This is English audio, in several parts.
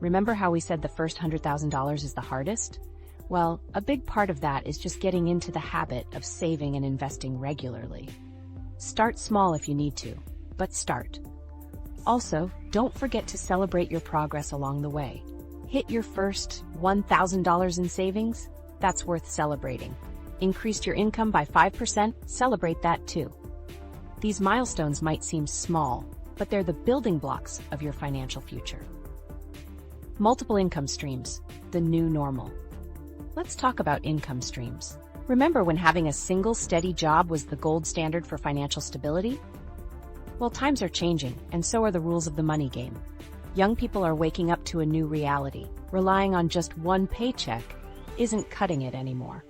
Remember how we said the first $100,000 is the hardest? Well, a big part of that is just getting into the habit of saving and investing regularly. Start small if you need to, but start. Also, don't forget to celebrate your progress along the way. Hit your first $1,000 in savings? That's worth celebrating. Increased your income by 5%? Celebrate that too. These milestones might seem small, but they're the building blocks of your financial future. Multiple income streams, the new normal. Let's talk about income streams. Remember when having a single steady job was the gold standard for financial stability? Well, times are changing, and so are the rules of the money game. Young people are waking up to a new reality. Relying on just one paycheck isn't cutting it anymore.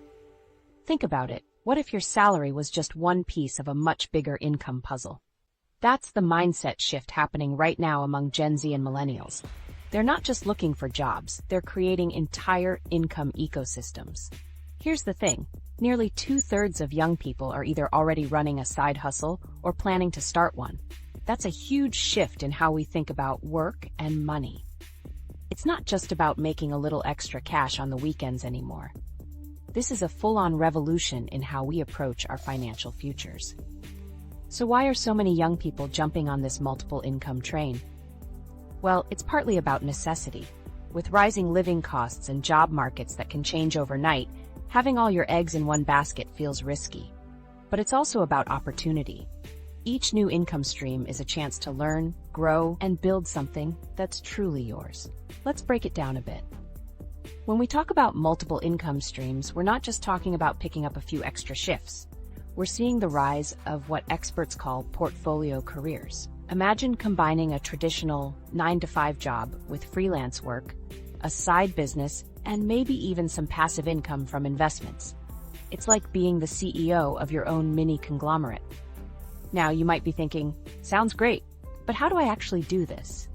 Think about it. What if your salary was just one piece of a much bigger income puzzle? That's the mindset shift happening right now among Gen Z and millennials. They're not just looking for jobs, they're creating entire income ecosystems. Here's the thing, nearly 2/3 of young people are either already running a side hustle or planning to start one. That's a huge shift in how we think about work and money. It's not just about making a little extra cash on the weekends anymore. This is a full-on revolution in how we approach our financial futures. So why are so many young people jumping on this multiple income train? Well, it's partly about necessity. With rising living costs and job markets that can change overnight, having all your eggs in one basket feels risky. But it's also about opportunity. Each new income stream is a chance to learn, grow, and build something that's truly yours. Let's break it down a bit. When we talk about multiple income streams, we're not just talking about picking up a few extra shifts. We're seeing the rise of what experts call portfolio careers. Imagine combining a traditional 9-to-5 job with freelance work, a side business, and maybe even some passive income from investments. It's like being the CEO of your own mini conglomerate. Now, you might be thinking, sounds great, but how do I actually do this?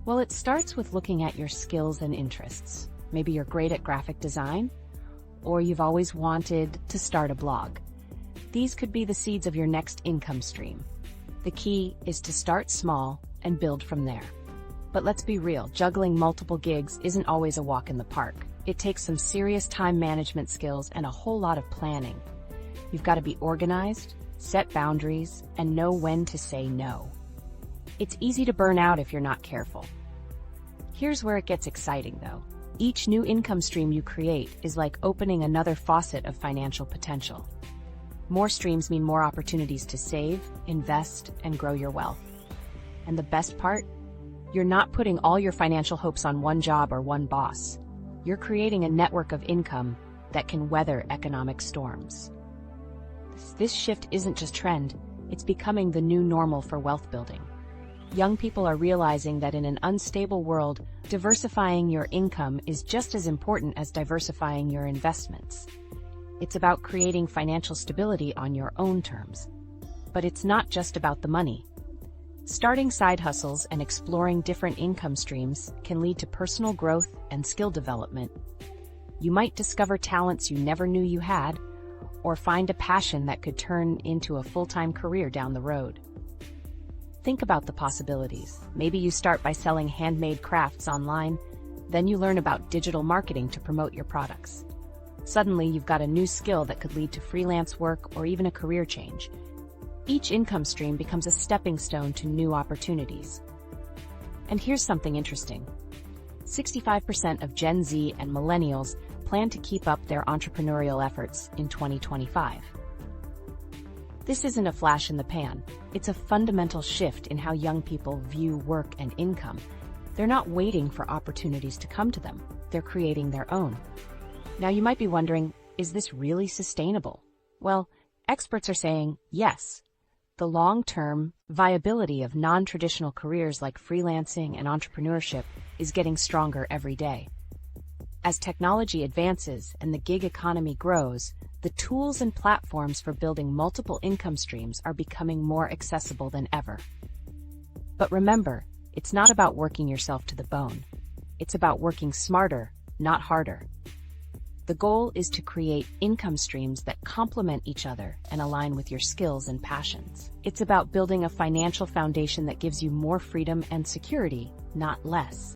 Well, it starts with looking at your skills and interests. Maybe you're great at graphic design, or you've always wanted to start a blog. These could be the seeds of your next income stream. The key is to start small and build from there. But let's be real, juggling multiple gigs isn't always a walk in the park. It takes some serious time management skills and a whole lot of planning. You've got to be organized, set boundaries, and know when to say no. It's easy to burn out if you're not careful. Here's where it gets exciting though. Each new income stream you create is like opening another faucet of financial potential. More streams mean more opportunities to save, invest, and grow your wealth. And the best part? You're not putting all your financial hopes on one job or one boss. You're creating a network of income that can weather economic storms. This shift isn't just trend, it's becoming the new normal for wealth building. Young people are realizing that in an unstable world, diversifying your income is just as important as diversifying your investments. It's about creating financial stability on your own terms. But it's not just about the money. Starting side hustles and exploring different income streams can lead to personal growth and skill development. You might discover talents you never knew you had, or find a passion that could turn into a full-time career down the road. Think about the possibilities. Maybe you start by selling handmade crafts online, then you learn about digital marketing to promote your products. Suddenly, you've got a new skill that could lead to freelance work or even a career change. Each income stream becomes a stepping stone to new opportunities. And here's something interesting. 65% of Gen Z and millennials plan to keep up their entrepreneurial efforts in 2025. This isn't a flash in the pan. It's a fundamental shift in how young people view work and income. They're not waiting for opportunities to come to them. They're creating their own. Now you might be wondering, is this really sustainable? Well, experts are saying yes. The long-term viability of non-traditional careers like freelancing and entrepreneurship is getting stronger every day. As technology advances and the gig economy grows, the tools and platforms for building multiple income streams are becoming more accessible than ever. But remember, it's not about working yourself to the bone. It's about working smarter, not harder. The goal is to create income streams that complement each other and align with your skills and passions. It's about building a financial foundation that gives you more freedom and security, not less.